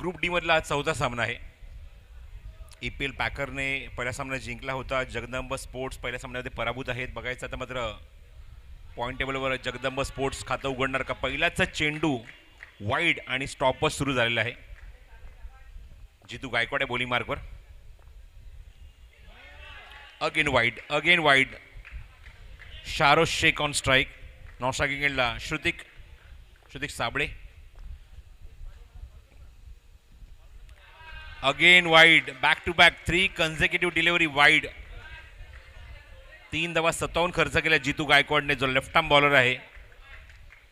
Group D मधला हा चौथा सामना आहे. EPL पॅकरने पहिला सामना जिंकला होता. जगदंब स्पोर्ट्स पहिल्या सामन्यामध्ये पराभूत आहेत. बघायचं आता मात्र पॉईंट टेबलवर जगदंब स्पोर्ट्स खातं उघडणार का. पहिलाच चेंडू वाईड आणि स्टॉपच सुरू झालेला आहे. जितू गायकवाड आहे बॉलिंग मार्कवर. Again wide. Sharoz Shaikh on strike. Non striking एंडला Shrutik Sable. Again wide. Back to back 3 consecutive delivery wide. 3 धावा स्वतःहून खर्च केल्या जितू गायकवाडने, जो लेफ्ट आर्म बॉलर आहे.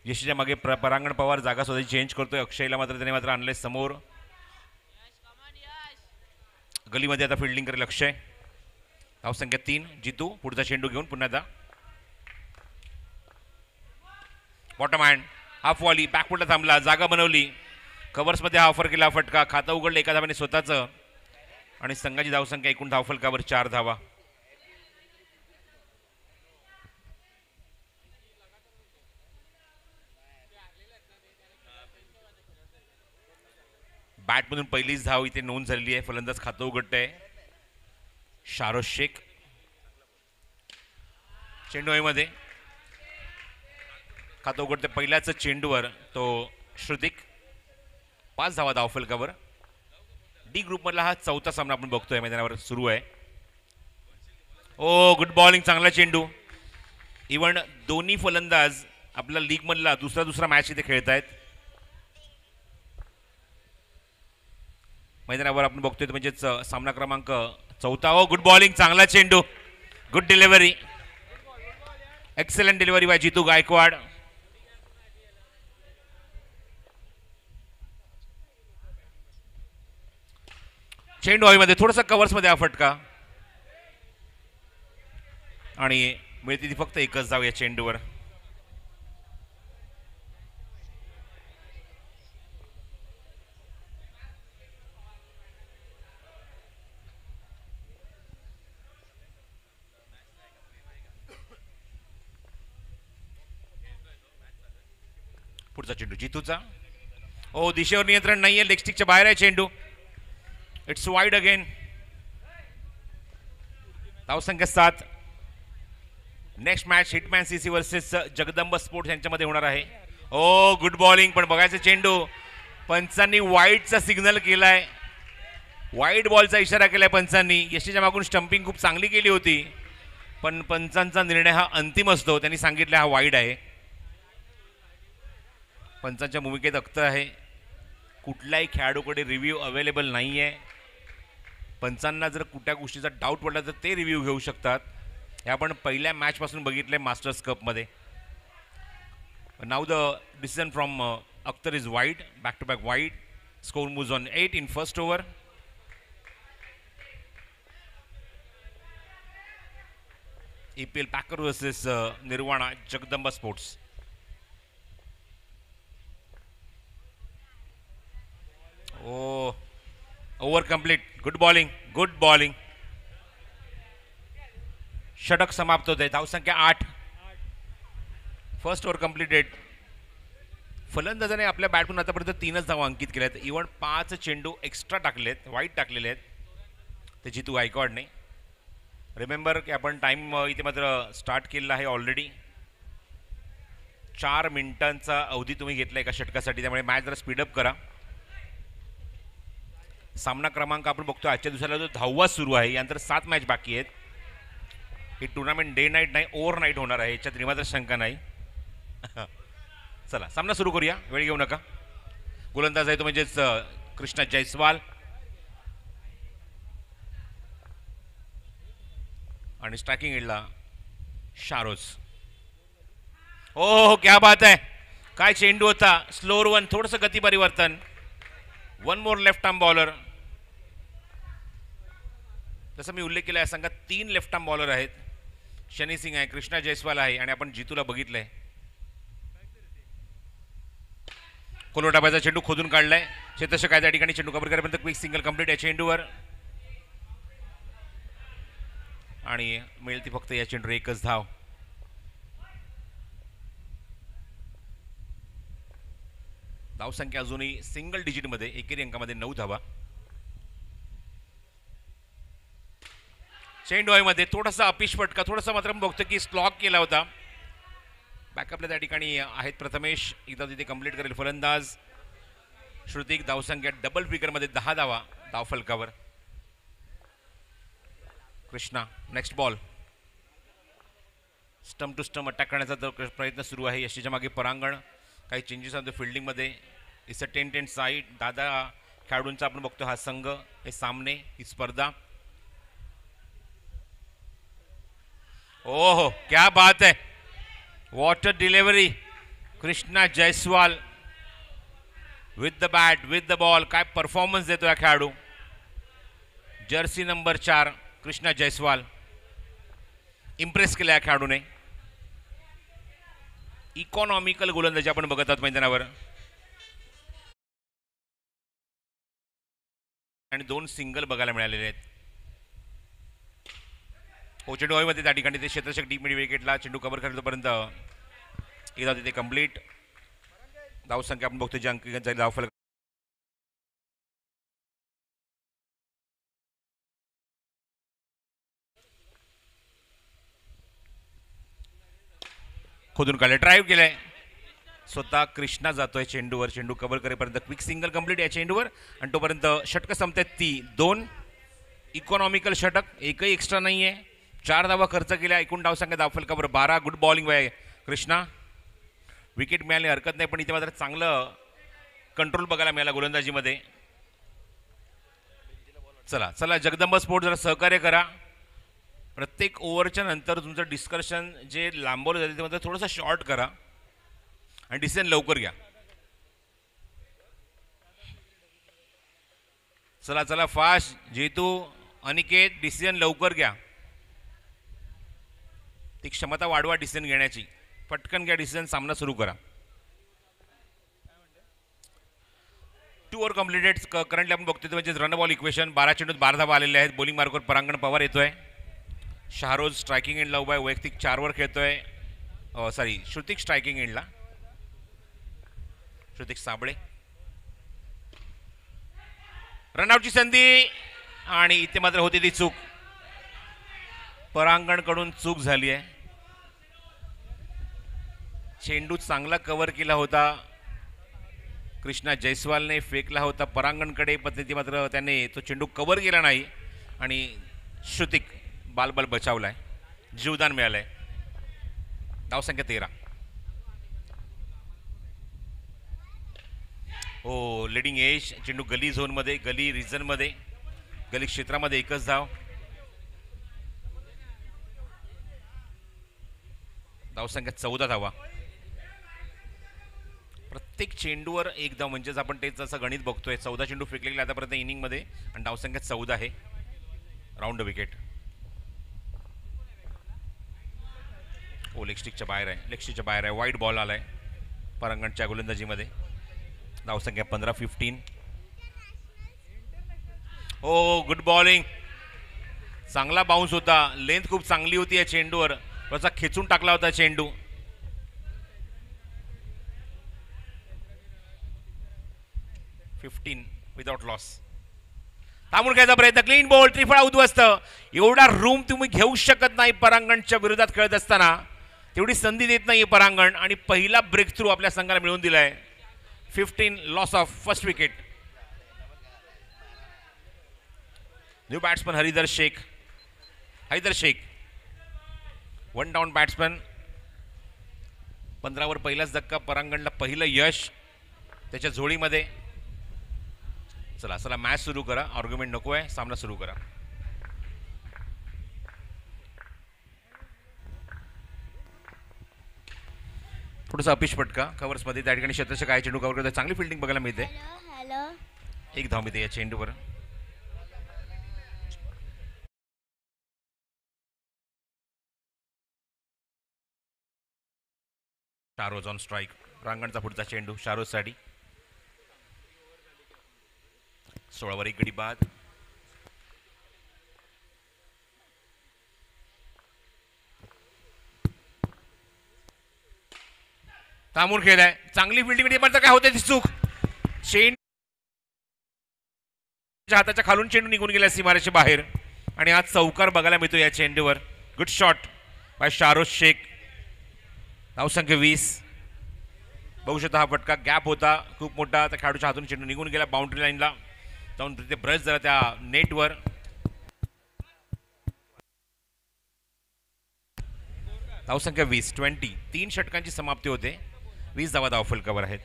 यशीच्या मागे परांगण पवार जागा स्वतःची चेंज करतोय. अक्षयला मात्र त्याने आणलंय समोर. गलीमध्ये आता फिल्डिंग करेल अक्षय. धावसंख्या 3. जितू पुढचा चेंडू घेऊन पुन्हा एकदा बॉटम हँड. हाफ वॉली बॅकफुटला थांबला, जागा बनवली. कव्हर्समध्ये हा ऑफर केला फटका. खातं उघडलं एका धावाने स्वतःचं आणि संघाची धावसंख्या एकूण धावफलकावर 4 धावा. बॅटमधून पहिलीच धाव इथे नोंद झालेली आहे. फलंदाज खातं उघडतंय शारोज शेख. चेंडू मध्ये खातं उघडते पहिल्याच चेंडूवर तो श्रुतिक. 5 धावा धावफलकावर. डी ग्रुप मधला हा चौथा सामना आपण बघतोय मैदानावर सुरू आहे. ओ गुड बॉलिंग, चांगला चेंडू. इव्हन दोन्ही फलंदाज आपला लीग मधला दुसरा मॅच इथे खेळत आहेत. मैदानावर आपण बघतोय म्हणजेच सामना क्रमांक 4. ओ गुड बॉलिंग, चांगला चेंडू. Good delivery. Excellent delivery by Jitu Gaikwad. चेंडू हवेमध्ये थोडासा कव्हर्समध्ये हा फटका आणि मिळते ती फक्त एकच धाव या चेंडूवर. पुढचा चेंडू जितूचा. ओ दिशेवर नियंत्रण नाहीये, लेगस्टिकच्या बाहेर आहे चेंडू. It's wide again. धावसंख्या 7. Next match hitman CC versus Jagdamb sports यांच्यामध्ये होणार आहे. ओ गुड बॉलिंग, पण बघायचं चेंडू. पंचांनी वाईडचा सिग्नल केलाय. वाईड बॉलचा इशारा केलाय पंचांनी. यशीच्या मागून स्टंपिंग खूप चांगली केली होती, पण पंचांचा निर्णय हा अंतिम असतो. त्यांनी सांगितलं हा वाईड आहे. पंचांच्या भूमिकेत अख्तर आहे. कुठल्याही खेळाडूकडे रिव्ह्यू अवेलेबल नाही आहे. पंचांना जर कुठल्या गोष्टीचा डाऊट पडला तर ते रिव्ह्यू घेऊ शकतात. हे आपण पहिल्या मॅचपासून बघितले मास्टर्स कपमध्ये. नाव the decision from Akhtar is wide. Back to back wide. Score moves on 8 in first over. EPL packer versus Nirvana Jagdamba sports. Oh over complete. Good bowling. षटक समाप्त होते. धावसंख्या 8. First over completed. फलंदाजाने आपल्या बॅटमधून आतापर्यंत 3च धावा अंकित केल्यात. इव्हन 5 चेंडू एक्स्ट्रा टाकलेत, वाईट टाकलेले आहेत ते जितू गायकवाडने. रिमेंबर की आपण टाइम इथे मात्र स्टार्ट केलेला आहे ऑलरेडी. 4 मिनिटांचा अवधी तुम्ही घेतला एका षटकासाठी, त्यामुळे मॅच जरा स्पीडअप करा. सामना क्रमांक आपण बघतो आजच्या दिवसाला जो 10वा सुरू आहे. यानंतर 7 मॅच बाकी आहेत. ही टुर्नामेंट डे नाईट नाही, ओव्हर नाईट होणार आहे, याच्यात मात्र शंका नाही. चला सामना सुरू करूया, वेळ घेऊ नका. गोलंदाज आहे तो म्हणजेच कृष्णा जयस्वाल आणि स्ट्रायकिंग एंडला शारोज. ओ क्या बात आहे, काय चेंडू होता. स्लोअर वन, थोडंसं गती परिवर्तन. 1 मोर लेफ्ट आर्म बॉलर. जसं मी उल्लेख केला या संघात 3 लेफ्ट आर्म बॉलर आहेत. शनी सिंग आहे, कृष्णा जयस्वाल आहे आणि आपण जितूला बघितलंय. कोलोटाबाचा चेंडू खोदून काढलाय. शेतश काय त्या ठिकाणी चेंडू कव्हर करेपर्यंत क्विक सिंगल कंप्लीट या चेंडूवर आणि मिळते फक्त या चेंडूवर एकच धाव. धावसंख्या अजूनही सिंगल डिजिटमध्ये एकेरी अंकामध्ये 9 धावा. चेंडू मध्ये थोडासा अपिश फटका, थोडासा मात्र बघतो की स्लॉक केला होता. बॅकअपला त्या ठिकाणी आहेत प्रथमेश, एकदा तिथे कंप्लीट करेल फलंदाज श्रुतिक. धावसंख्या डबल फिगरमध्ये 10 धावा धावफलकावर. Krishna next ball. Stump to stump attack करण्याचा प्रयत्न सुरू आहे यशीच्या मागे परांगण. काही चेंजेस होते फिल्डिंगमध्ये. It's a 10-10 side. 10 खेळाडूंचा आपण बघतो हा संघ, हे सामने, ही स्पर्धा. ओहो क्या बात है, water delivery. Krishna Jaiswal with the bat with the ball. काय परफॉर्मन्स देतो या खेळाडू. Jersey number 4 Krishna Jaiswal. Impress केला या खेळाडूने. इकॉनॉमिकल गोलंदाजी आपण बघत आहोत मैदानावर. आणि 2 सिंगल बघायला मिळालेले आहेत. चेंडू मध्ये त्या ठिकाणी ते क्षेत्ररक्षक डीप मिड विकेटला चेंडू कव्हर करतोपर्यंत एकदा तिथे कंप्लीट. धावसंख्या आपण बघतो जे अंक जाईल धावफलक. खोदून काढले, ड्राईव्ह केलाय. स्वतः कृष्णा जातोय चेंडूवर. चेंडू कव्हर करेपर्यंत क्विक सिंगल कंप्लीट या चेंडूवर. आणि तोपर्यंत षटक संपतात ती 2. इकॉनॉमिकल षटक, एकही एक्स्ट्रा नाहीये. 4 धावा खर्च केल्या. एकूण धावसंख्या धावफलकावर 12. गुड बॉलिंग आहे कृष्णा. विकेट मिळाली हरकत नाही, पण इथे मात्र चांगलं कंट्रोल बघायला मिळाला गोलंदाजीमध्ये. चला चला जगदंबा स्पोर्ट जरा सहकार्य करा. प्रत्येक ओव्हरच्या नंतर तुमचं डिस्कशन जे लांबवलं जाते ते मात्र थोडंसं शॉर्ट करा आणि डिसिजन लवकर घ्या. चला चला फास्ट जेतू अनिकेत, डिसिजन लवकर घ्या. ती क्षमता वाढवा डिसिजन घेण्याची. पटकन घ्या डिसिजन, सामना सुरू करा. 2 ओव्हर कम्प्लिटेड करंटली आपण बघतोय म्हणजे रन बॉल इक्वेशन. 12 चेंडूत 12 धावा आलेले आहेत. बॉलिंग मार्कवर परांगण पवार येतोय. शाहरोज स्ट्रायकिंग एंडला उभा आहे, वैयक्तिक 4 वर खेळतोय. श्रुतिक स्ट्रायकिंग एंडला. श्रुतिक साबळे. रनआउटची संधी आणि इथे मात्र होती ती चूक. परांगणकडून चूक झाली आहे. चेंडू चांगला कव्हर केला होता कृष्णा जयस्वालने, फेकला होता परांगणकडे, पद्धती मात्र त्याने तो चेंडू कव्हर केला नाही आणि श्रुतिक बालबल बचावलाय, जीवदान मिळालंय. धावसंख्या 13. हो लिडिंग एज. चेंडू गली झोनमध्ये, गली रिजनमध्ये, गली क्षेत्रामध्ये 1च धाव. धावसंख्या 14 धावा. प्रत्येक चेंडूवर 1 धाव, म्हणजेच आपण तेच असं गणित बघतोय. 14 चेंडू फेकलेले आतापर्यंत इनिंगमध्ये आणि धावसंख्या 14 आहे. Round wicket. लेग स्टिकच्या बाहेर आहे, लेग स्टिकच्या बाहेर आहे. वाईट बॉल आलाय परांगणच्या गोलंदाजीमध्ये. धावसंख्या 15. Good bowling. चांगला बाउन्स होता. लेंथ खूप चांगली होती या चेंडूवर. त्याचा खेचून टाकला होता चेंडू. Without loss. थांबून घ्यायचा प्रयत्न. क्लीन बॉल, त्रिफळा उद्ध्वस्त. एवढा रूम तुम्ही घेऊ शकत नाही परांगणच्या विरोधात खेळत असताना. तेवढी संधी देत नाही परांगण आणि पहिला ब्रेक थ्रू आपल्या संघाला मिळवून दिलाय. 15 loss of first wicket. New batsman Haridar Shaikh. 1 down batsman. 15 वर पहिलाच धक्का. परांगणला पहिलं यश त्याच्या झोळीमध्ये. चला चला मॅच सुरू करा. आर्ग्युमेंट नको आहे, सामना सुरू करा. थोडासा अपिश फटका कव्हर्समध्ये. त्या ठिकाणी क्षेत्ररक्षक काय चेंडू कव्हर करतोय. चांगली फिल्डिंग बघायला मिळते. 1 धाव मिळते या चेंडूवर. शाहरोज ऑन स्ट्राईक. रांगणचा पुढचा चेंडू शाहरोजसाठी. 16 वर 1 गडी बाद. थांबून खेळाय. चांगली फिल्डिंग मध्ये काय होते ती चूक. चेंडू हाताच्या खालून चेंडू निघून गेला सीमारेच्या बाहेर आणि आज चौकार बघायला मिळतो या चेंडूवर. Good shot by Sharoz Shaikh. धावसंख्या 20. बघू शकता हा फटका गॅप होता खूप मोठा. त्या खेळाडूच्या हातून चेंडू निघून गेला बाउंड्री लाईनला जाऊन तिथे ब्रश झाला त्या नेटवर. धावसंख्या 20. 3 षटकांची समाप्ती होते. 20 धावा धावफलकावर आहेत.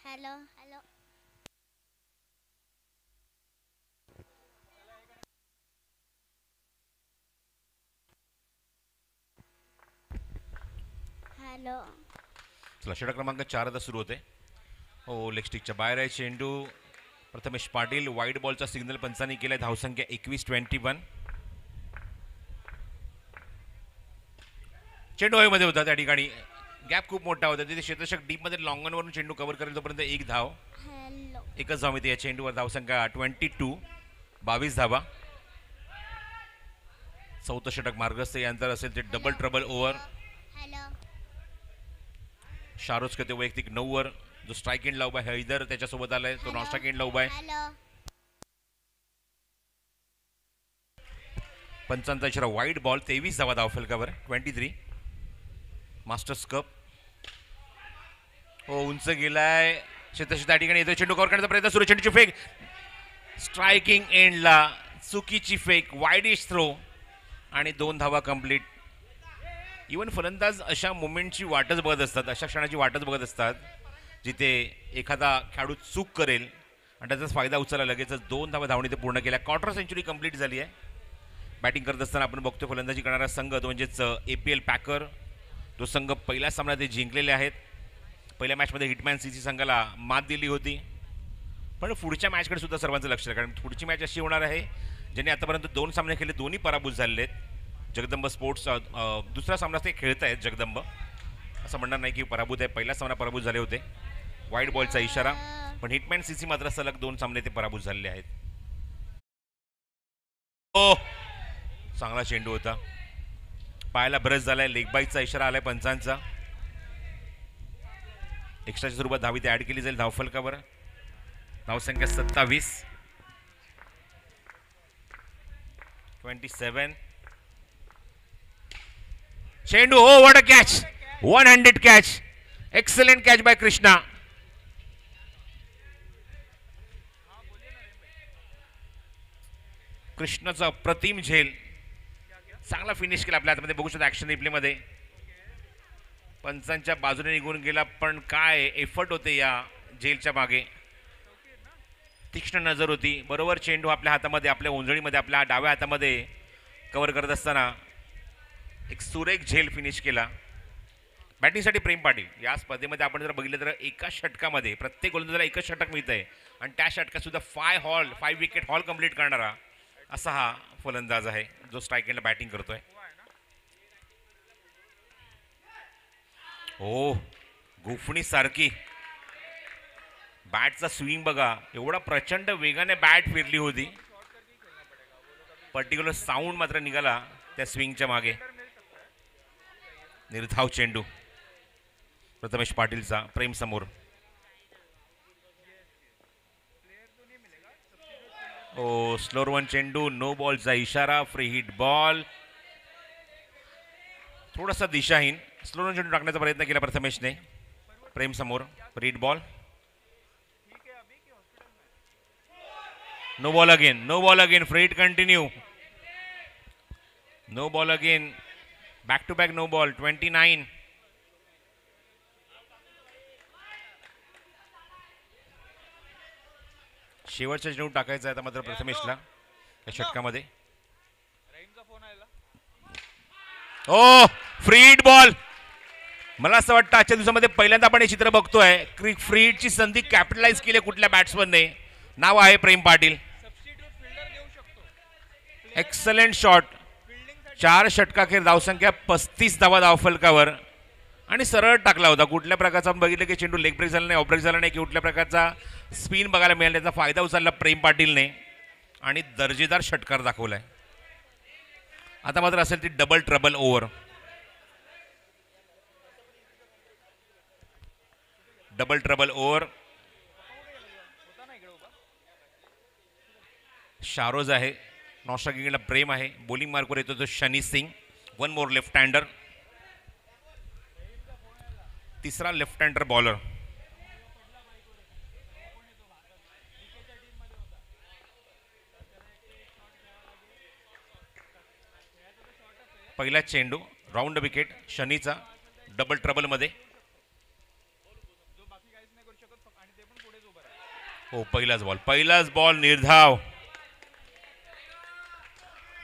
Hello hello hello. चला षटक क्रमांक 4 आता सुरू होते. हो लेग स्टिकच्या बाहेर आहे चेंडू. प्रथमेश पाटील वाईड बॉलचा सिग्नल पंचांनी केलाय. धावसंख्या 21-21. चेंडू हवेमध्ये होता त्या ठिकाणी. गॅप खूप मोठा होता तिथे. क्षेत्ररक्षक डीप मध्ये लॉंग ऑन वरून चेंडू कव्हर करेल तोपर्यंत एक धाव. हॅलो. एकच धाव मिळते या चेंडूवर. धावसंख्या 22. 22 धावा. चौथं षटक मार्गस्थ यानंतर असेल ते डबल ट्रबल ओव्हर. हॅलो. शारोज करते वैयक्तिक 9 वर. जो स्ट्राईक एंडला उभा आहे हैदर त्याच्यासोबत आलाय. तो नॉन स्ट्राईक एंडला उभा आहे. हॅलो. पंचांचा इशारा वाईड बॉल. 23 धावा धावफलकावर. 23. Masters cup. हो उंच गेलाय. क्षेत्ररक्षक त्या ठिकाणी येतो. चेंडू कव्हर करण्याचा प्रयत्न सुरू. चेंडूची फेक स्ट्रायकिंग एंडला. चुकीची फेक वाईडिश थ्रो आणि 2 धावा कंप्लीट. इवन फलंदाज अशा मोमेंटची वाटच बघत असतात. अशा क्षणाची वाटच बघत असतात जिथे एखादा खेळाडू चूक करेल आणि त्याचाच फायदा उचलला. लगेचच 2 धावा धावणी ते पूर्ण केल्या. क्वार्टर सेंचुरी कंप्लीट झाली आहे. बॅटिंग करत असताना आपण बघतो फलंदाजी करणारा संघ तो म्हणजेच APL पॅकर. तो संघ पहिल्या सामन्यात ते जिंकलेले आहेत. पहिल्या मॅचमध्ये हिटमॅन CC संघाला मात दिली होती. पण पुढच्या मॅचकडे सुद्धा सर्वांचं लक्ष आहे कारण पुढची मॅच अशी होणार आहे ज्यांनी आतापर्यंत 2 सामने खेळले दोन्ही पराभूत झालेले आहेत. जगदंब स्पोर्ट्स दुसरा सामना ते खेळत आहेत. जगदंब असं म्हणणार नाही की पराभूत आहे. पहिला सामना पराभूत झाले होते. वाईड बॉलचा इशारा. पण हिटमॅन CC मात्र सलग 2 सामने ते पराभूत झालेले आहेत. ओ चांगला चेंडू होता. पायाला ब्रश झालाय. लेग बाईकचा इशारा आलाय पंचांचा. एक्स्ट्राच्या स्वरूपात धावी ते ऍड केली जाईल धावफलकावर. धावसंख्या 27. 27. चेंडू हो what a catch. 1 handed catch. Excellent catch by Krishna. कृष्णाचा अप्रतिम झेल. चांगला फिनिश केला आपल्या हातामध्ये. बघू शकता ऍक्शन रिप्ले मध्ये. पंचांच्या बाजूने निघून गेला पण काय एफर्ट होते या झेलच्या मागे. तीक्ष्ण नजर होती. बरोबर चेंडू आपल्या हातामध्ये आपल्या उंजळीमध्ये आपल्या डाव्या हातामध्ये कव्हर करत असताना एक सुरेख झेल फिनिश केला. बॅटिंगसाठी प्रेम पाटील या स्पर्धेमध्ये आपण जर बघितलं तर एका षटकामध्ये प्रत्येक गोलंदाजाला एकच षटक मिळतंय आणि त्या षटकात सुद्धा 5 विकेट हॉल कंप्लीट करणारा असा हा फलंदाज आहे जो स्ट्राईक एंडला बॅटिंग करतोय. ओ गुफणी सारखी बॅटचा स्विंग बघा. एवढा प्रचंड वेगाने बॅट फिरली होती. पर्टिक्युलर साऊंड मात्र निघाला त्या स्विंगच्या मागे. निर्धाव चेंडू प्रथमेश पाटीलचा प्रेम समोर. ओ स्लोअर वन चेंडू. नो बॉलचा इशारा. Free hit ball. थोडासा दिशाहीन स्लोअर वन चेंडू टाकण्याचा प्रयत्न केला प्रथमेशने. प्रेम समोर. रीड ball. No ball again. No ball again. Free hit continue. No ball again. Back to back no ball. 29. शेवटचा चेंडू टाकायचा आहे मात्र प्रथमेशला या षटकामध्ये. Oh free hit ball. मला असं वाटतं आजच्या दिवसामध्ये पहिल्यांदा आपण हे चित्र बघतोय. फ्री हिटची संधी कॅपिटलाइज केली कुठल्या बॅट्समनने. नाव आहे प्रेम पाटील. Excellent shot. 4 षटकाखेर धावसंख्या 35 धावा धावफलकावर. आणि सरळ टाकला होता. कुठल्या प्रकारचा आपण बघितलं की चेंडू लेग ब्रेक झाला नाही, ऑफ ब्रेक झाला नाही, की कुठल्या प्रकारचा स्पिन बघायला मिळाला, त्याचा फायदा उचलला प्रेम पाटीलने आणि दर्जेदार षटकार दाखवलाय. आता मात्र असेल ती double trouble over. Double trouble over. Sharoz आहे, नॉस्ट्रा किंगला प्रेम आहे, बॉलिंग मार्कवर येतो तो Shani Singh. One more left hander, तिसरा लेफ्ट हँडर बॉलर. पहिला चेंडू राऊंड विकेट शनीचा डबल ट्रबल मध्ये. हो पहिलाच बॉल निर्धाव.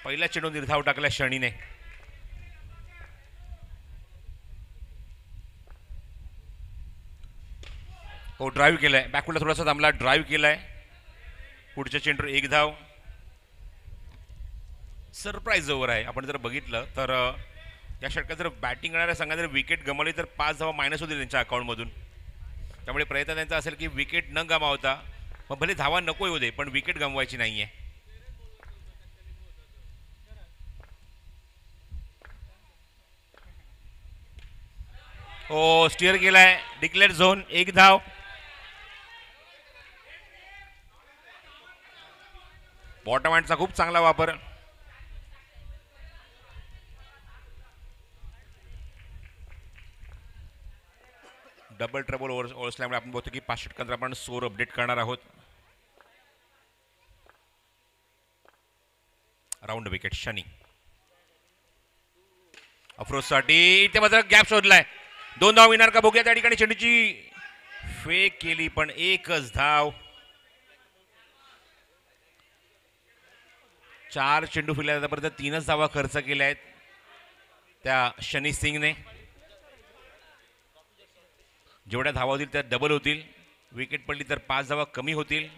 पहिला चेंडू निर्धाव टाकला शनीने. हो ड्राईव्ह केलाय, बॅकवर्डला थोडासा थांबला, ड्राईव्ह केलाय. पुढच्या चेंडू एक धाव. सरप्राईज ओव्हर आहे. आपण जर बघितलं तर या षटकात जर बॅटिंग करणाऱ्या संघाने जर विकेट गमावली तर 5 धावा मायनस होतील त्यांच्या अकाउंटमधून. त्यामुळे प्रयत्न त्यांचा असेल की विकेट न गमावता, मग भले धावा नको येऊ दे पण विकेट गमवायची नाहीये. हो स्टिअर केलाय, डिक्लेअर झोन, एक धाव. बॉटम हँडचा खूप चांगला वापर. डबल ट्रबल ओव्हर असल्यामुळे आपण बघतो की 5 षटकांतर आपण स्कोर अपडेट करणार आहोत. Round wicket Shani. अफरोजसाठी इथे मात्र गॅप शोधलाय. 2 धाव मिळणार का बघूया. त्या ठिकाणी चेंडूची फेक केली पण एकच धाव. 4 चेंडू फिरले, आतापर्यंत 3च धावा खर्च केल्या आहेत त्या शनी सिंगने. जेवढ्या धावा होतील त्या डबल होतील. विकेट पडली तर 5 धावा कमी होतील.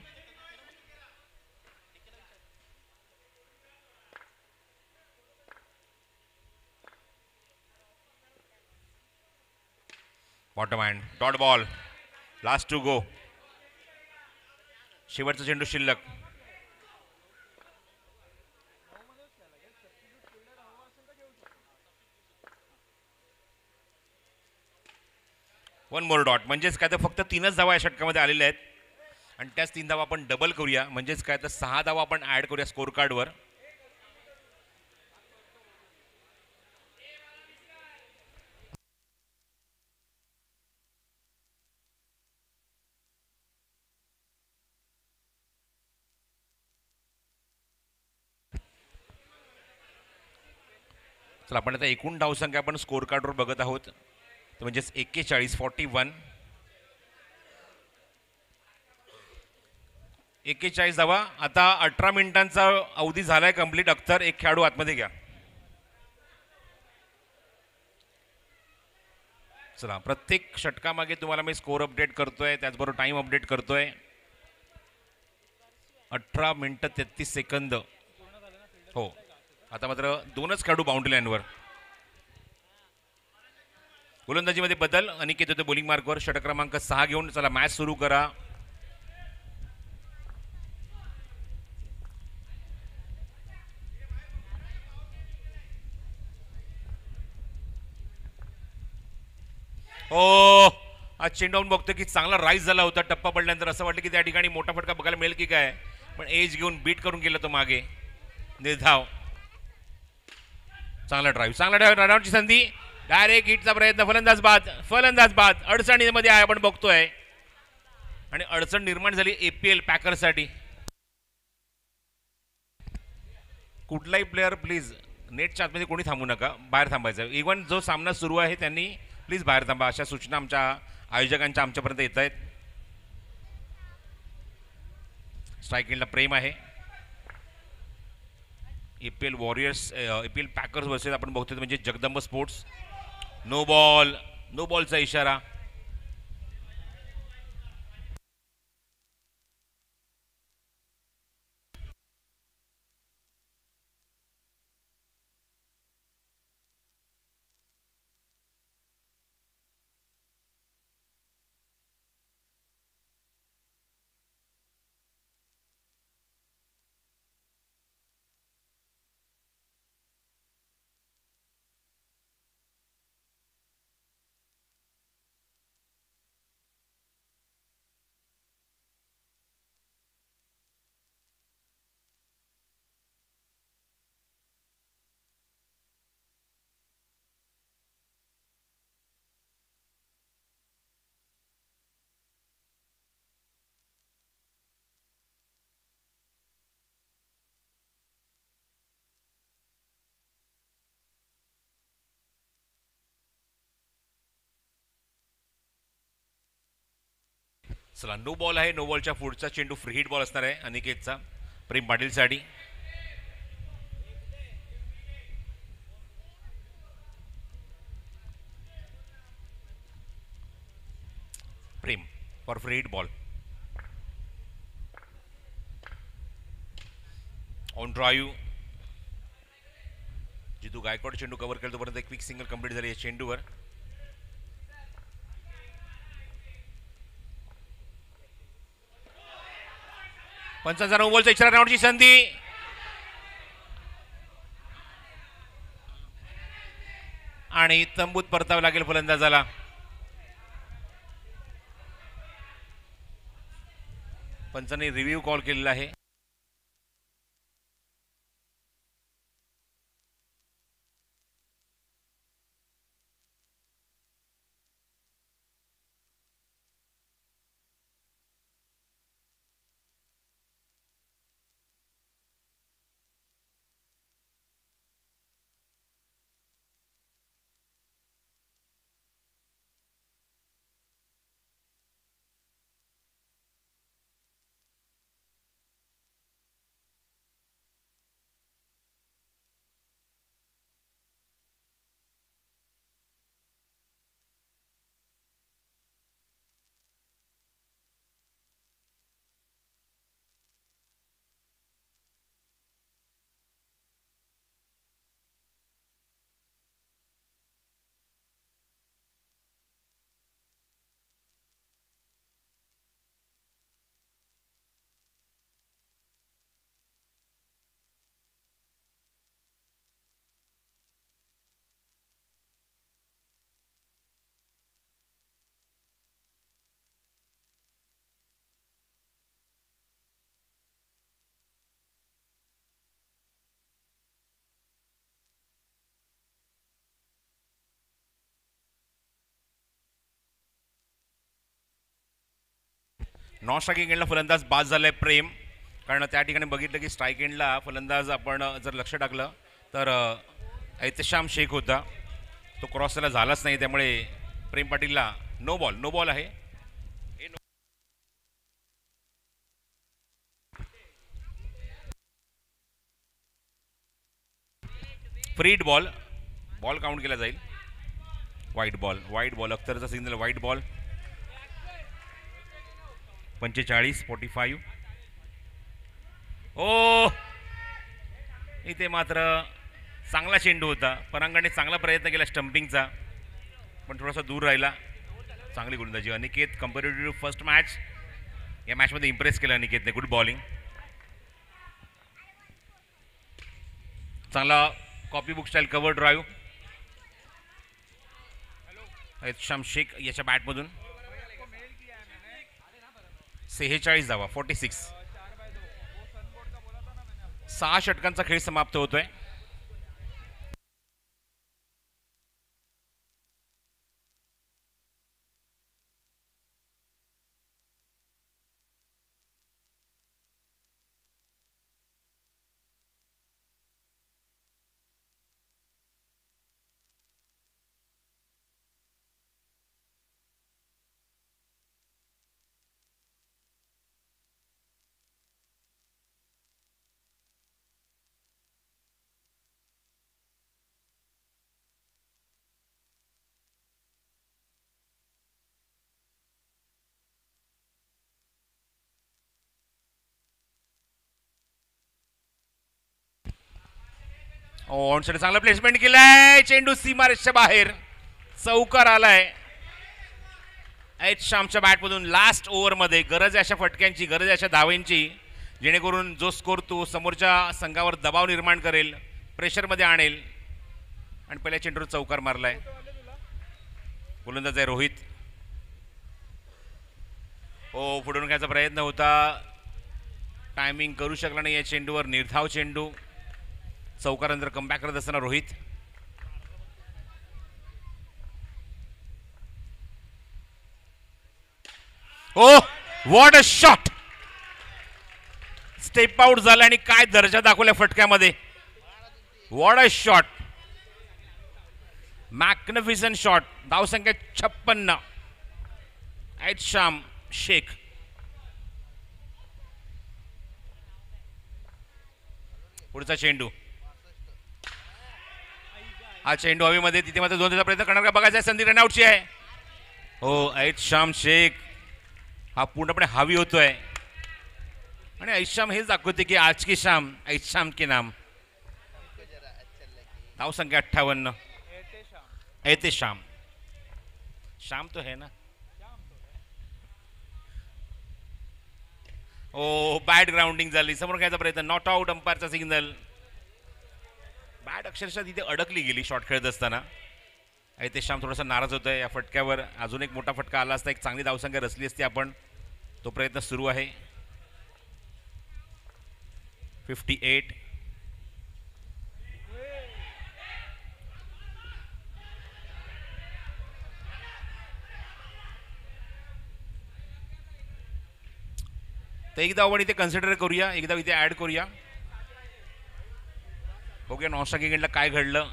Bottom hand, dot ball, last two to. शेवटचा चेंडू शिल्लक. वन मोर डॉट, म्हणजेच काय तर फक्त 3च धावा या षटकामध्ये आलेल्या आहेत आणि त्याच 3 धावा आपण डबल करूया, म्हणजेच काय तर 6 धावा आपण ऍड करूया स्कोर कार्डवर. चला आपण आता एकूण धावसंख्या आपण स्कोर कार्डवर बघत आहोत, म्हणजेच 41 धावा. आता 18 मिनिटांचा अवधी झालाय कंप्लीट. अख्तर एक खेळाडू आतमध्ये घ्या. चला प्रत्येक षटकामागे तुम्हाला मी स्कोर अपडेट करतोय, त्याचबरोबर टाइम अपडेट करतोय. 18 मिनिटं 33 सेकंद. हो आता मात्र 2च खेळाडू बाउंड्री लाईनवर. गोलंदाजीमध्ये बदल. अनिकेत होते बॉलिंग मार्कवर, षटक क्रमांक 6 घेऊन. चला मॅच सुरू करा. हो आज चेंडू बघतो की चांगला राईज झाला होता. टप्पा पडल्यानंतर असं वाटलं की त्या ठिकाणी मोठा फटका बघायला मिळेल की काय, पण एज घेऊन बीट करून गेला तो मागे. निर्धाव. चांगला ड्राईव्ह, रनआउटची संधी. डायरेक्ट हिटचा प्रयत्न. फलंदाज बाद अडचणीमध्ये आहे आपण बघतोय. आणि अडचण निर्माण झाली APL पॅकरसाठी. कुठलाही प्लेअर प्लीज नेटच्या आतमध्ये कोणी थांबू नका, बाहेर थांबायचं. इव्हन जो सामना सुरू आहे त्यांनी प्लीज बाहेर थांबा, अशा सूचना आमच्या आयोजकांच्या आमच्यापर्यंत येत आहेत. स्ट्रायकिंगला प्रेम आहे. APL warriors, APL packers versus आपण बघतोय म्हणजे जगदंब स्पोर्ट्स. नो बॉलचा इशारा. चला नो बॉल आहे. नो बॉलच्या पुढचा चेंडू फ्री हिट बॉल असणार आहे अनिकेतचा प्रेम पाटीलसाठी. Prem four free hit ball on drive. Jitu Gaikwad चेंडू कव्हर केला तोपर्यंत एक क्विक सिंगल कंप्लीट झाली या चेंडूवर. पंचांचा नो बॉलचा इशारा, राऊंडची संधी. आणि तंबूत परतावं लागेल फलंदाजाला. पंचांनी रिव्ह्यू कॉल केलेला आहे. नॉन स्ट्रायकिंग एंडला फलंदाज बाद झालाय प्रेम. कारण त्या ठिकाणी बघितलं की स्ट्राईक एंडला फलंदाज आपण जर लक्ष टाकलं तर एहतेशाम शेख होता, तो क्रॉस त्याला झालाच नाही. त्यामुळे प्रेम पाटीलला नो बॉल आहे. फ्री हिट बॉल काउंट केला जाईल. व्हाईट बॉल अख्तरचा सिग्नल व्हाईट बॉल. 45-45. ओ इथे मात्र चांगला चेंडू होता. परांगणे चांगला प्रयत्न केला स्टंपिंगचा, पण थोडासा दूर राहिला. चांगली गोलंदाजी अनिकेत. कंपॅरेटिव्ह फर्स्ट मॅच, या मॅचमध्ये इम्प्रेस केलं अनिकेतने. Good bowling. चांगला copy book style cover drive Ehtesham Shaikh याच्या बॅटमधून. 46 धावा 46. 6 षटकांचा खेळ समाप्त होतोय. ऑनसाइड चांगला प्लेसमेंट केलाय. चेंडू सीमारेषच्या बाहेर चौकार आलाय. एहतेशामच्या बॅटमधून लास्ट ओव्हरमध्ये गरज आहे अशा फटक्यांची, गरज आहे अशा धावांची, जेणेकरून जो स्कोर तो समोरच्या संघावर दबाव निर्माण करेल, प्रेशरमध्ये आणेल. आणि पहिल्या चेंडूवर चौकार मारलाय. गोलंदाज आहे रोहित. पुढून घ्यायचा प्रयत्न होता, टायमिंग करू शकला नाही या चेंडूवर. निर्धाव चेंडू. चौकारानंतर कमबॅक करत असताना Rohit. What a shot. Step out झाला आणि काय दर्जा दाखवल्या फटक्यामध्ये. What a shot. Magnificent shot. धावसंख्या 56. एहतेशाम शेख पुढचा चेंडू. हा चेंडू हवेमध्ये, तिथे मात्र 2 धावांचा प्रयत्न करणार का बघायचा आहे. संधी रनआउटची आहे. हो, ऐशाम शेख हा पूर्णपणे हावी होतोय आणि ऐशाम हेच दाखवते की आज की शाम ऐशाम के नाम. धाव संख्या 58. ऐते शाम, शाम तो है ना. ओ बॅट ग्राउंडिंग झाली, समोर घ्यायचा प्रयत्न, नॉट आउट. अंपायरचा सिग्नल. बॅट अक्षरशः तिथे अडकली गेली शॉट खेळत असताना. ऐते शाम थोडासा नाराज होतोय या फटक्यावर. अजून एक मोठा फटका आला असता, एक चांगली धावसंख्या रचली असती आपण. तो प्रयत्न सुरू आहे. 58. तर एकदा आपण इथे कन्सिडर करूया, एकदा इथे ऍड करूया, बघूया नॉन स्ट्रायकिंग काय घडलं.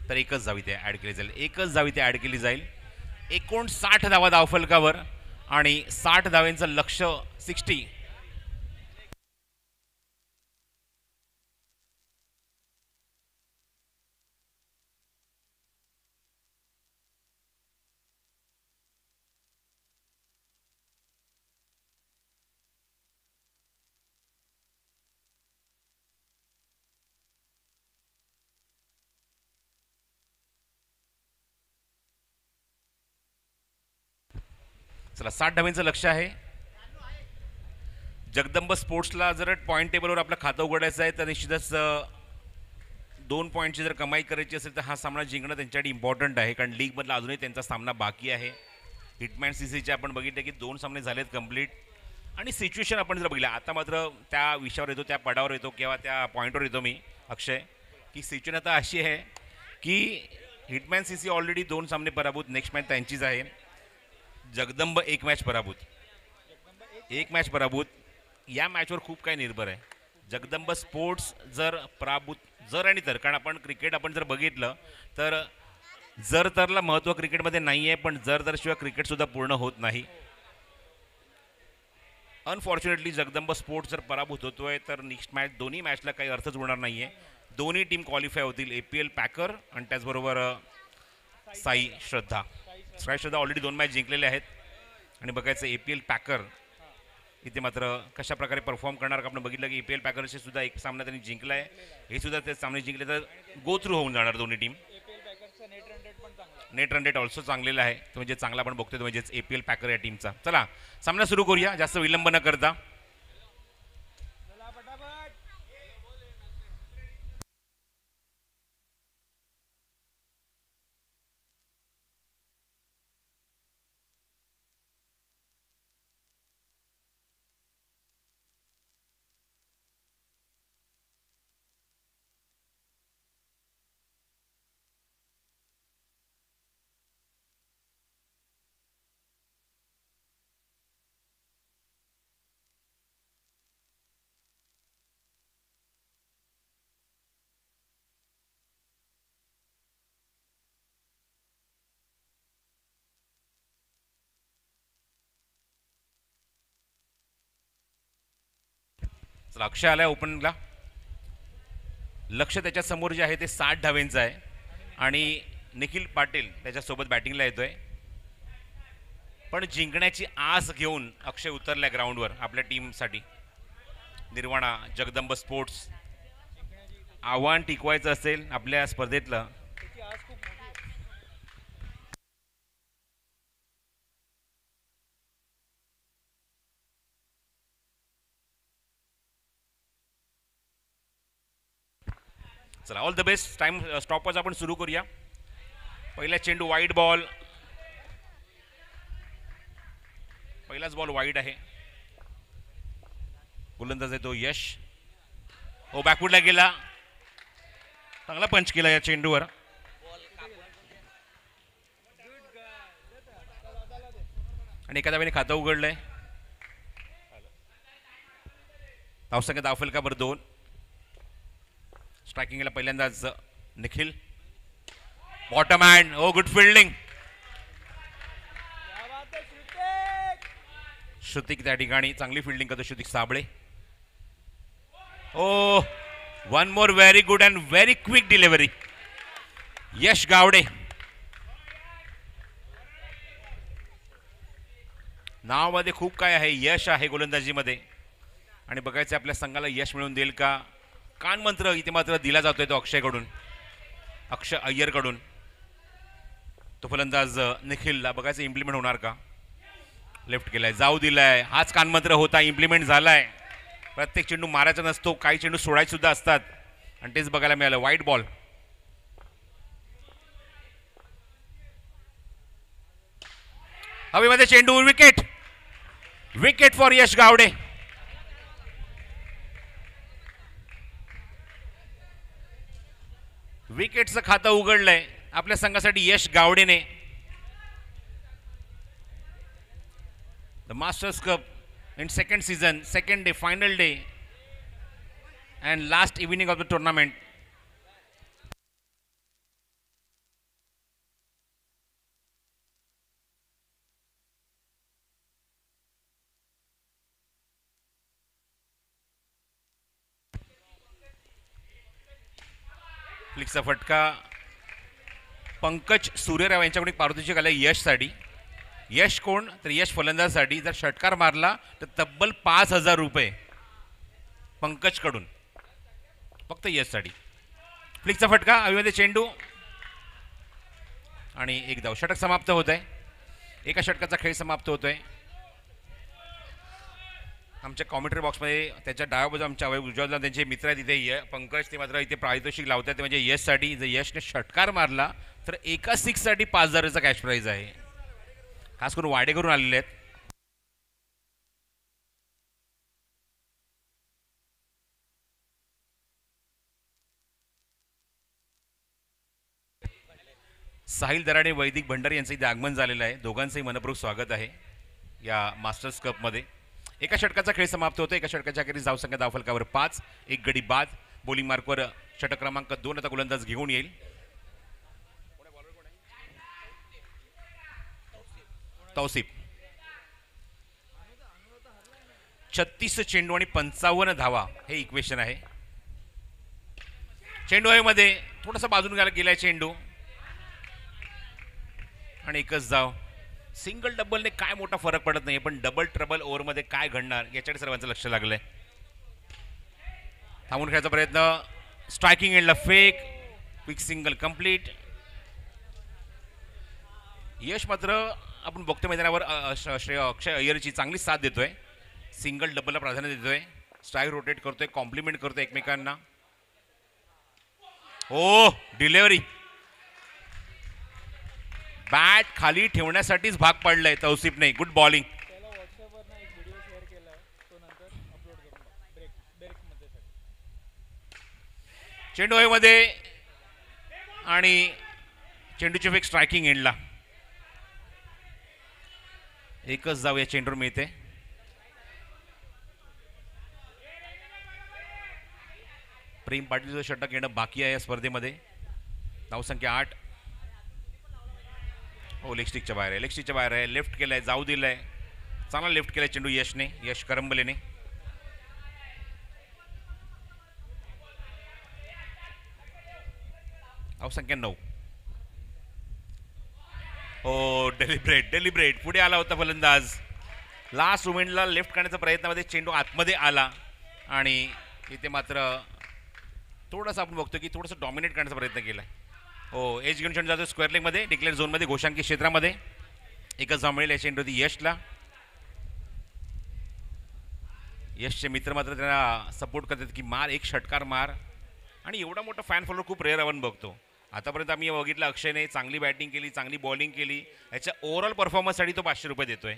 तर एकच धाव इथे ऍड केली जाईल, एकच धाव इथे ऍड केली जाईल. 59 धावा धावफलकावर आणि 60 धावांचं लक्ष 60. चला 60 धावांचं लक्ष आहे. जगदंब स्पोर्ट्सला जर पॉईंट टेबलवर आपलं खातं उघडायचं आहे तर निश्चितच 2 पॉईंटची जर कमाई करायची असेल तर हा सामना जिंकणं त्यांच्यासाठी इम्पॉर्टंट आहे, कारण लीगमधला अजूनही त्यांचा सामना बाकी आहे. हिटमॅन सीसीचे आपण बघितलं की 2 सामने झालेत कंप्लीट. आणि सिच्युएशन आपण जर बघितलं, आता मात्र त्या विषयावर येतो, त्या पडावर येतो किंवा त्या पॉईंटवर येतो मी अक्षय, की सिच्युएशन आता अशी आहे की हिटमॅन सीसी ऑलरेडी 2 सामने पराभूत, नेक्स्ट मॅच त्यांचीच आहे. जगदंब 1 मॅच पराभूत, 1 मॅच पराभूत. या मॅचवर खूप काही निर्भर आहे. जगदंब स्पोर्ट्स जर पराभूत, जर आणि तर, कारण आपण क्रिकेट आपण जर बघितलं तर जर तरला महत्त्व क्रिकेटमध्ये नाही आहे, पण जर तरशिवाय क्रिकेटसुद्धा पूर्ण होत नाही. अनफॉर्च्युनेटली जगदंब स्पोर्ट्स जर पराभूत होतोय तर नेक्स्ट मॅच, दोन्ही मॅचला काही अर्थच होणार नाही आहे. दोन्ही टीम क्वालिफाय होतील, APL पॅकर आणि त्याचबरोबर साई श्रद्धा. साई श्रद्धा ऑलरेडी 2 मॅच जिंकलेले आहेत आणि बघायचं APL पॅकर इथे मात्र कशा प्रकारे परफॉर्म करणार. आपण बघितलं की APL पॅकरचे सुद्धा एक सामना त्यांनी जिंकला आहे, हे सुद्धा ते सामने जिंकले तर गो थ्रू होऊन जाणार दोन्ही team. Net run rate also चांगलेला आहे, तो म्हणजे चांगला आपण बघतोय, म्हणजेच APL पॅकर या टीमचा. चला सामना सुरू करूया जास्त विलंब न करता. चला अक्षय आलाय ओपनला. लक्ष त्याच्या समोर जे आहे ते 60 धावेंचं आहे आणि निखिल पाटील त्याच्यासोबत बॅटिंगला येतोय. पण जिंकण्याची आस घेऊन अक्षय उतरलाय ग्राउंडवर आपल्या टीमसाठी. निर्वाणा जगदंब स्पोर्ट्स आव्हान टिकवायचं असेल आपल्या स्पर्धेतलं, चला all the best. Time stopwatch आपण सुरू करूया. पहिला चेंडू वाईड बॉल, पहिलाच बॉल वाईड आहे. गोलंदाज आहे तो यश. ओ बॅकवुडला गेला, चांगला पंच केला या चेंडूवर. आणि एका धावेने खातं उघडलंय. धावसंख्या धावफलकावर 2. स्ट्रायकिंगला पहिल्यांदाच Nikhil. Bottom hand, oh good fielding. Shrutik त्या ठिकाणी चांगली फिल्डिंग करतो. Shrutik Sable. Oh, one more very good and very quick delivery. Yash Gawade. नावामध्ये खूप काय आहे, यश आहे गोलंदाजीमध्ये, आणि बघायचं आपल्या संघाला यश मिळवून देईल का. कान मंत्र इथे मात्र दिला जातोय तो अक्षयकडून, अक्षय अय्यरकडून. तो फलंदाज निखिलला बघायचं इम्प्लिमेंट होणार का. लेफ्ट केलाय, जाऊ दिलाय. हाच कानमंत्र होता, इम्प्लिमेंट झालाय. प्रत्येक चेंडू मारायचा नसतो, काही चेंडू सोडायचे सुद्धा असतात, आणि तेच बघायला मिळालं. वाईट बॉल. हवेमध्ये चेंडू, wicket. Wicket for Yash Gawade. विकेटचं खातं उघडलंय आपल्या संघासाठी यश गावडेने. The masters cup in second season, second day, final day and last evening of the tournament. फ्लिकचा फटका. पंकज सूर्यराव यांच्याकडून पारितोषिक आलंय यशसाठी. यश कोण तर यश फलंदाजसाठी जर षटकार मारला तर तब्बल 5,000 रुपये पंकजकडून, फक्त यशसाठी. फ्लिकचा फटका, हवेमध्ये चेंडू आणि एक धाव. षटक समाप्त होत आहे. एका षटकाचा खेळ समाप्त होतोय. आमच्या कॉमेंट्री बॉक्समध्ये त्याच्या डाव्या बाजू आमच्या उज्ज्वला त्यांचे मित्र आहेत तिथे पंकज, ते मात्र इथे पारितोषिक लावतात. ते म्हणजे यशसाठी जर यशने षटकार मारला तर एका सिक्ससाठी 5,000चा कॅश प्राईज आहे. खास करून वाडे करून आलेले आहेत. साहिल दराडे, वैदिक भंडारी यांचं इथे आगमन झालेलं आहे. दोघांचंही मनपूर्वक स्वागत आहे या मास्टर्स कपमध्ये. एका षटकाचा खेळ समाप्त होतो. एका षटकाच्या अखेरीस धावसंख्या धावफलकावर 5, एक गडी बाद. बॉलिंग मार्कवर षटक क्रमांक 2 आता गोलंदाज घेऊन येईल. तौसिफ. 36 चेंडू आणि 55 धावा हे इक्वेशन आहे. चेंडू मध्ये थोडासा बाजून गेलाय चेंडू आणि एकच धाव. सिंगल डबलने काय मोठा फरक पडत नाही, पण डबल ट्रबल ओव्हरमध्ये काय घडणार याच्याकडे सर्वांचं लक्ष लागलंय. थांबून खेळायचा प्रयत्न. स्ट्रायकिंग एंडला फेक. Quick single complete. यश मात्र आपण बघतो मैदानावर अक्षय अय्यरची चांगली साथ देतोय. सिंगल डबलला प्राधान्य देतोय. स्ट्राईक रोटेट करतोय, कॉम्प्लिमेंट करतोय एकमेकांना. ओ, डिलिव्हरी. बॅट खाली ठेवण्यासाठीच भाग पडलाय तौसिफने. Good bowling. चेंडू मध्ये आणि चेंडूची फेक स्ट्रायकिंग एंडला. एकच धाव या चेंडूवर मिळते. प्रेम पाटीलचं षटक येणं बाकी आहे या स्पर्धेमध्ये. धावसंख्या 8. हो, लेग स्टिकच्या बाहेर आहे. लेग स्टिकच्या बाहेर आहे. लेफ्ट केलाय, जाऊ दिलाय. चांगला लेफ्ट केलाय चेंडू यशने, यश करंबलेने. धावसंख्या 9. हो, डेलिब्रेट पुढे आला होता फलंदाज. लास्ट मोमेंटला लेफ्ट करण्याचा प्रयत्नामध्ये चेंडू आतमध्ये आला आणि इथे मात्र थोडासा आपण बघतो की थोडासा डॉमिनेट करण्याचा प्रयत्न केला. हो, एज घेऊन चेंडू जातो स्क्वेअर लेगमध्ये, डिक्लेअर झोनमध्ये, घोषांकी क्षेत्रामध्ये. एकच धाव मिळेल या चेंडूवरती यशला. यशचे मित्र मात्र त्यांना सपोर्ट करतात की मार, एक षटकार मार. आणि एवढा मोठा फॅन फॉलोअर खूप रेअर आपण बघतो. आतापर्यंत आम्ही बघितलं अक्षयने चांगली बॅटिंग केली, चांगली बॉलिंग केली. याच्या ओव्हरऑल परफॉर्मन्ससाठी तो 500 रुपये देतोय.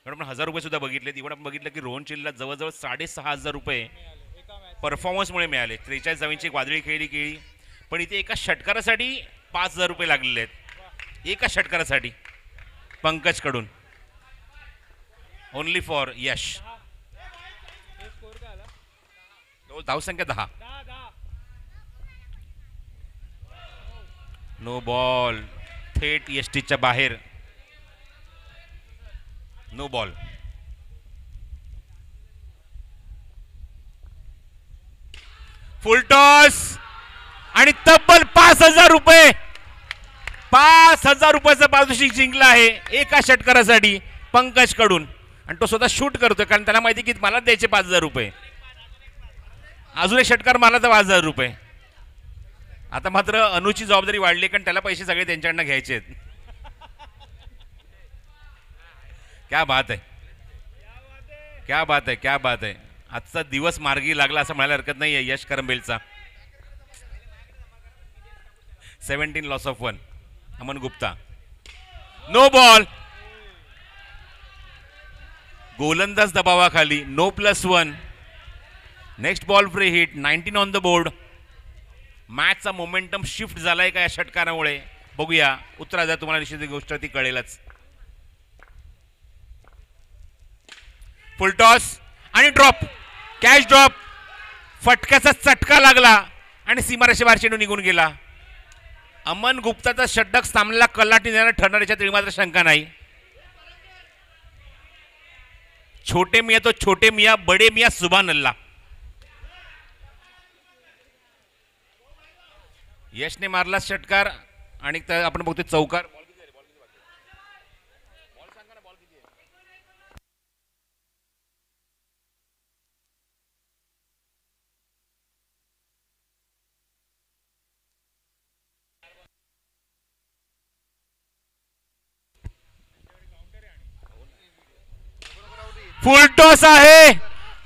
पण आपण 1000 रुपये सुद्धा बघितले. इव्हन आपण बघितलं की रोहन चिल्ला जवळजवळ 6,500 रुपये परफॉर्मन्समुळे मिळाले. 43 धावांची एक वादळी केली. पण इथे एका षटकारासाठी 5,000 रुपये लागलेले आहेत. एका षटकारासाठी पंकजकडून. Only for Yash. धावसंख्या 10. No ball. थेट यष्टीच्या बाहेर. No ball. फुल टॉस आणि तब्बल 5,000 रुपये, 5,000 रुपयाचं पारितोषिक जिंकलं आहे एका षटकारासाठी पंकज कडून. आणि तो स्वतः शूट करतोय कारण त्याला माहिती की मला द्यायचे 5,000 रुपये. अजून एक षटकार मारला तर 5,000 रुपये. आता मात्र अनुची जबाबदारी वाढली कारण त्याला पैसे सगळे त्यांच्याकडनं घ्यायचे आहेत. क्या बात आहे, क्या बात आहे, क्या बात आहे. आजचा दिवस मार्गी लागला असं म्हणायला हरकत नाही आहे यश करंबेलचा. 17 loss of 1. Aman Gupta no ball, गोलंदाज दबावाखाली no +1. Next ball free hit, 19 on the board. मॅचचा मोमेंटम शिफ्ट झालाय का या षटकारामुळे बघूया. उत्तरार्धात तुम्हाला निश्चित गोष्ट ती कळेलच. फुल टॉस आणि ड्रॉप, कॅच ड्रॉप. फटक्याचा चटका लागला आणि सीमारेषेबाहेर चेंडू निघून गेला. अमन गुप्ताचा षटक सामन्याला कलाटी देणार ठरणार याच्यात मात्र शंका नाही. छोटे मिया तो छोटे मिया, बडे मिया सुभान अल्लाह. यशने मारला षटकार आणि आपण बघतोय चौकार. फुल टॉस आहे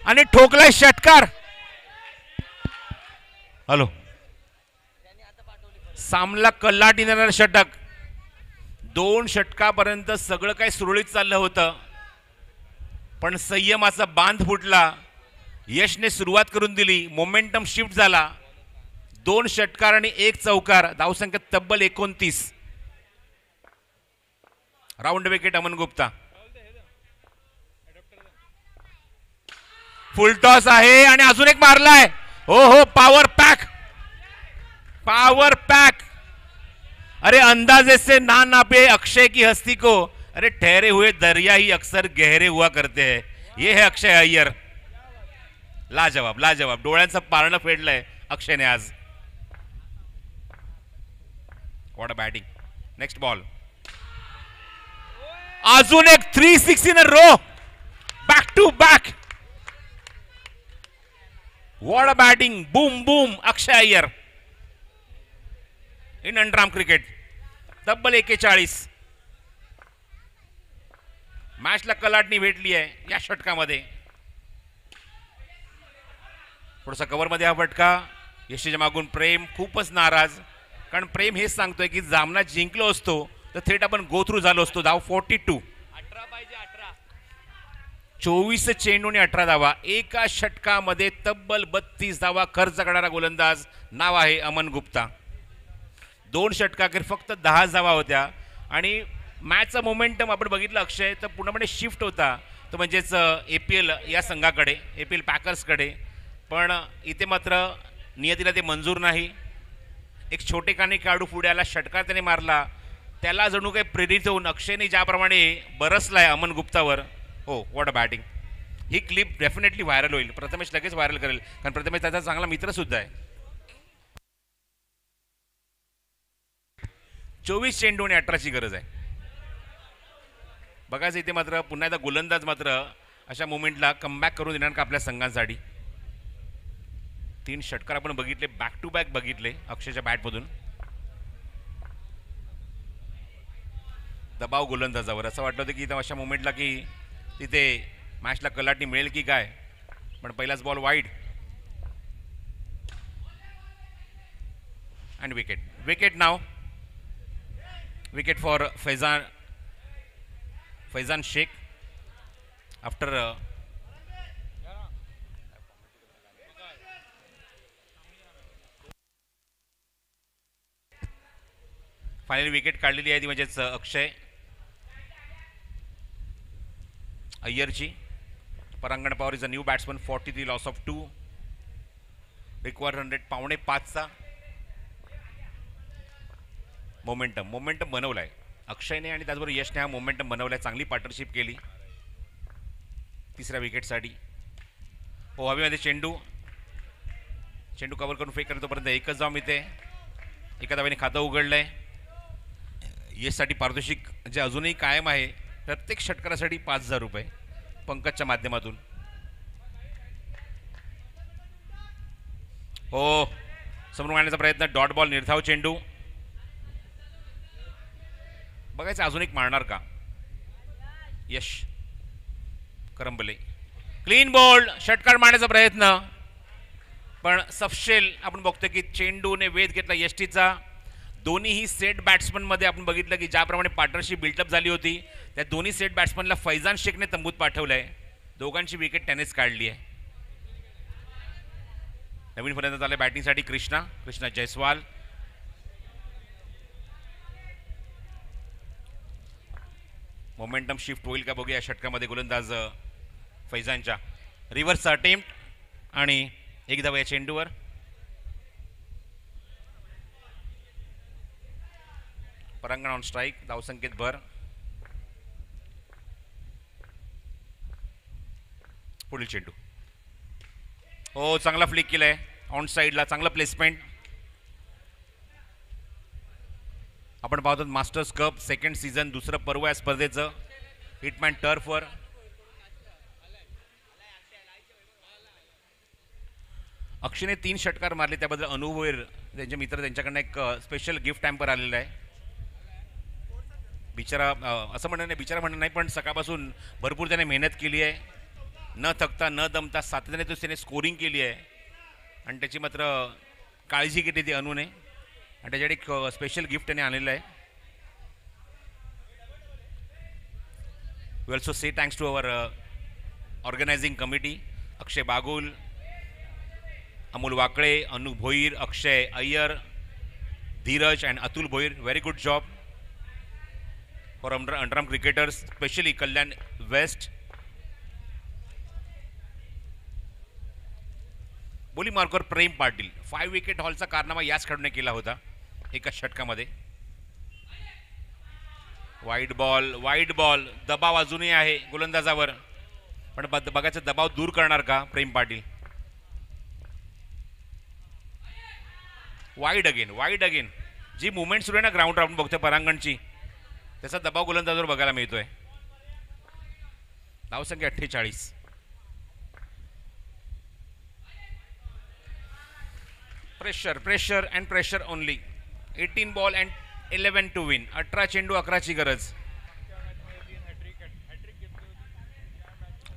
आणि ठोकलाय षटकार. हॅलो, सामला कल्लाटी देणारं षटक. 2 षटकापर्यंत सगळं काही सुरळीत चाललं होतं पण संयमाचा बांध फुटला. यशने सुरुवात करून दिली, मोमेंटम शिफ्ट झाला. 2 षटकार आणि 1 चौकार, धावसंख्या तब्बल 29. Round wicket Aman Gupta. फुल टॉस आहे आणि अजून एक मारलाय. हो हो, पॉवर पॅक, पावर पैक. अरे अंदाजे से ना नापे अक्षय की हस्ती को, अरे ठहरे हुए दरिया ही अक्सर गहरे हुआ करते हैं. ये है अक्षय अय्यर. लाजवाब, लाजवाब. डोळ्यांचं पारणं फेडलंय अक्षयने आज. What a batting. Next ball. अजून एक 360 in a row, back to back. What a batting. Boom boom. Akshay Iyer in underarm cricket. तब्बल 41. मॅचला कलाटणी भेटली आहे या षटकामध्ये. थोडासा कव्हरमध्ये हा फटका. यशच्या मागून प्रेम खूपच नाराज, कारण प्रेम हेच सांगतोय की जामना जिंकलो असतो तर थेट आपण गो थ्रू झालो असतो. धाव 42. 24 चेंडू आणि 18 धावा. एका षटकामध्ये तब्बल 32 धावा खर्च करणारा गोलंदाज नाव आहे अमन गुप्ता. 2 षटकाखेर फक्त 10 धावा होत्या आणि मॅचचा मोमेंटम आपण बघितलं अक्षय तर पूर्णपणे शिफ्ट होता तो म्हणजेच APL या संघाकडे, APL पॅकर्सकडे. पण इथे मात्र नियतीला ते मंजूर नाही. एक छोटेखानी खेळाडू पुढे आला, षटकार त्याने मारला, त्याला जणू काही प्रेरित होऊन अक्षयने ज्याप्रमाणे बरसलाय अमन गुप्तावर. हो, what a batting. He clip definitely viral होईल. प्रथमेश लगेच व्हायरल करेल कारण प्रथमेश त्याचा चांगला मित्र सुद्धा आहे. 24 चेंडू आणि 18ची गरज आहे. बघायचं इथे मात्र पुन्हा एकदा गोलंदाज मात्र अशा मोमेंटला कमबॅक करून देणार का आपल्या संघांसाठी. 3 षटकार आपण बघितले, बॅक टू बॅक बघितले अक्षयच्या बॅटमधून. दबाव गोलंदाजावर. असं वाटलं होतं की अशा मोमेंटला की तिथे मॅचला कलाटणी मिळेल की काय, पण पहिलाच ball wide and wicket. Wicket नाव. Wicket for Faizan Shaikh after finally wicket काढलेली आहे ती म्हणजेच अक्षय अय्यरची. परांगण power is a new batsman. 43 loss of 2. Required 100 पावणे 5चा मोमेंटम बनवलाय अक्षयने आणि त्याचबरोबर यशने. हा मोमेंटम बनवलाय, चांगली पार्टनरशिप केली 3ऱ्या विकेटसाठी. हो, हवेमध्ये चेंडू चेंडू कव्हर करून फेक करतोपर्यंत एकच धाव मिळते. एका धावेने खातं उघडलंय. येससाठी पारितोषिक जे अजूनही कायम आहे. प्रत्येक षटकारासाठी 5,000 रुपये पंकजच्या माध्यमातून. हो, समोरून आणण्याचा प्रयत्न. डॉट बॉल, निर्धाव चेंडू. बघायचं अजून एक मारणार का यश करंबले. क्लीन बॉल, षटकार मारण्याचा प्रयत्न पण सपशेल. आपण बघतोय की चेंडूने वेध घेतला यष्टीचा. दोन्हीही सेट बॅट्समनमध्ये आपण बघितलं की ज्याप्रमाणे पार्टनरशिप बिल्टअप झाली होती त्या दोन्ही सेट बॅट्समनला फैजान शेखने तंबूत पाठवलंय. दोघांची विकेट त्यानेच काढली आहे. नवीन फलंदाज आले बॅटिंगसाठी कृष्णा जयस्वाल. मोमेंटम शिफ्ट होईल का बघूया षटकामध्ये. गोलंदाज फैजानच्या रिव्हर्स अटेम्प्ट आणि एक धाव या चेंडूवर. परांगण ऑन स्ट्राईक. धावसंकेत भर. पुढील चेंडू. हो, चांगला फ्लिक केलाय ऑन साईडला. चांगलं प्लेसमेंट. आपण पाहतो मास्टर्स कप सेकंड सीझन, दुसरं पर्व या स्पर्धेचं. हिटमॅन टर्फवर. अक्षयने 3 षटकार मारले त्याबद्दल अनुभववीर त्यांचे मित्र त्यांच्याकडनं एक स्पेशल गिफ्ट हॅम्पर आलेलं आहे. बिचारा असं म्हणणं नाही, बिचारा म्हणणं नाही, पण सकाळपासून भरपूर त्याने मेहनत केली आहे. न थकता न दमता सातत्याने त्याने स्कोरिंग केली आहे आणि त्याची मात्र काळजी घेतली ती अनुने आणि त्याच्याकडे एक स्पेशल गिफ्ट त्याने आणलेलं आहे. We also say thanks to our organising committee. Akshay Bagul, Amol Wakale, Anu Bhoir, Akshay Iyer, Dheeraj and Atul Bhoir. Very good job for underarm cricketers, specially Kalyan west. बोली मार्कवर प्रेम पाटील. 5 विकेट हॉलचा कारनामा याच खेळाडूने केला होता एका षटकामध्ये. वाईट बॉल. दबाव अजूनही आहे गोलंदाजावर पण बघायचं दबाव दूर करणार का प्रेम पाटील. Wide again. जी मुवमेंट सुरू आहे ना ग्राउंडवर आपण बघतोय परांगणची, त्याचा दबाव गोलंदाजावर बघायला मिळतोय. धावसंख्या 48. Pressure and pressure only. 18 ball and 11 to win. 18 चेंडू 11ची गरज.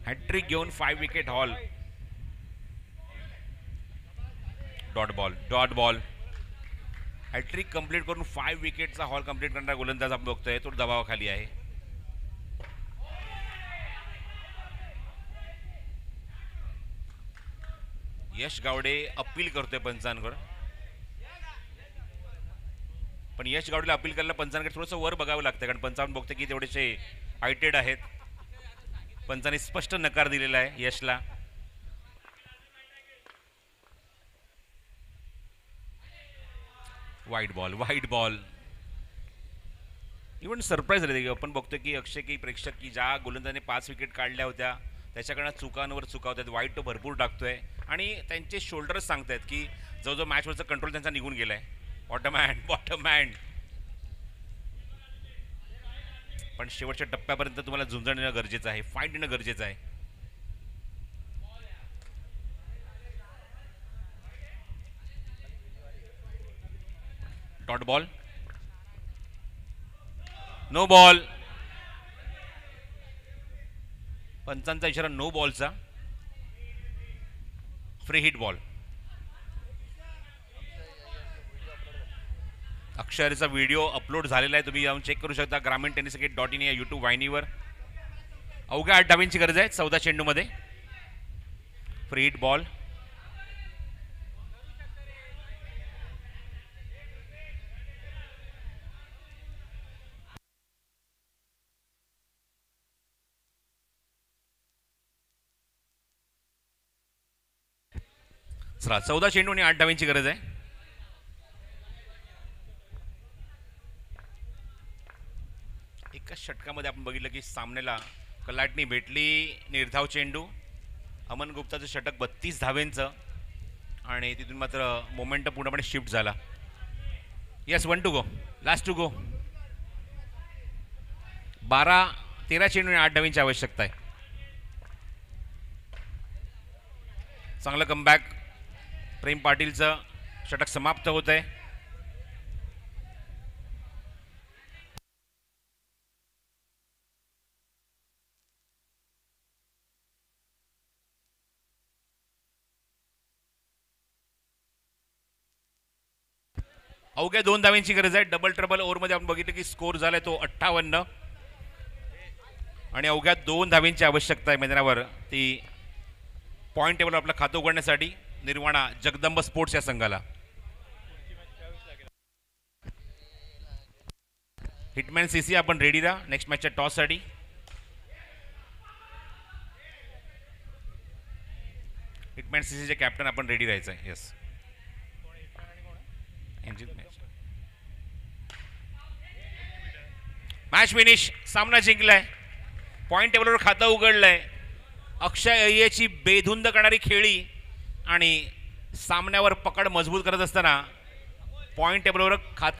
हॅट्रिक घेऊन 5 wicket haul. Dot ball. Hat trick complete करून 5 विकेटचा हॉल कंप्लीट करणारा गोलंदाज आपण बघतोय तो दबावाखाली आहे. यश गावडे अपील करतोय पंचांकडे, पण यश गावडेला अपील करायला पंचांकडे थोडंसं वर बघावं लागतं कारण पंचांग बघते की तेवढेसे हायटेड आहेत. पंचांनी स्पष्ट नकार दिलेला आहे यशला. वाईट बॉल. इव्हन सरप्राईज झाले. आपण बघतोय की अक्षय की प्रेक्षक की ज्या गोलंदाजाने 5 विकेट काढल्या होत्या त्याच्याकडनं चुकांवर चुका होत्यात. वाईट तो भरपूर टाकतोय आणि त्यांचे शोल्डर्स सांगतायत की जवळजवळ मॅचवरचा कंट्रोल त्यांचा निघून गेलाय. Bottom hand. पण शेवटच्या टप्प्यापर्यंत तुम्हाला झुंजण येणं गरजेचं आहे, फाईट येणं गरजेचं आहे. Dot ball. No ball. पंचांचा इशारा नो बॉलचा. Free hit ball. अक्षरचा व्हिडिओ अपलोड झालेला आहे, तुम्ही जाऊन चेक करू शकता GrameenTennisCricket.in या यूट्यूब वाहिनीवर. अवघ्या 8 धावांची गरज आहे 14 चेंडूमध्ये. Free hit ball. चला 14 चेंडू आणि 8 धावांची गरज आहे. एकाच षटकामध्ये आपण बघितलं की सामन्याला कलाटणी भेटली. निर्धाव चेंडू. अमन गुप्ताचं षटक 32 धावेंचं आणि तिथून मात्र मोमेंट पूर्णपणे शिफ्ट झाला. Yes 1 to go, last two to. 13 चेंडू आणि 8 धावींची आवश्यकता आहे. चांगलं कमबॅक. प्रेम पाटीलचं षटक समाप्त होत आहे. अवघ्या 2 धावींची गरज आहे. डबल ट्रबल ओव्हरमध्ये आपण बघितलं की स्कोर झालाय तो 58 आणि अवघ्या 2 धावींची आवश्यकता आहे मैदानावर. ती पॉईंट टेबल आपलं खातं उघडण्यासाठी निर्वाणा जगदंब स्पोर्ट्स या संघाला. हिटमॅन सीसी आपण रेडी राहा नेक्स्ट मॅचच्या टॉससाठी. हिटमॅन सीसीचे कॅप्टन आपण रेडी राहायचं आहे. Yes match finish. सामना जिंकलाय. पॉईंट टेबलवर खातं उघडलंय. अक्षय अय्यरची बेधुंद करणारी खेळी आणि सामन्यावर पकड मजबूत करत असताना पॉईंट टेबलवर खातं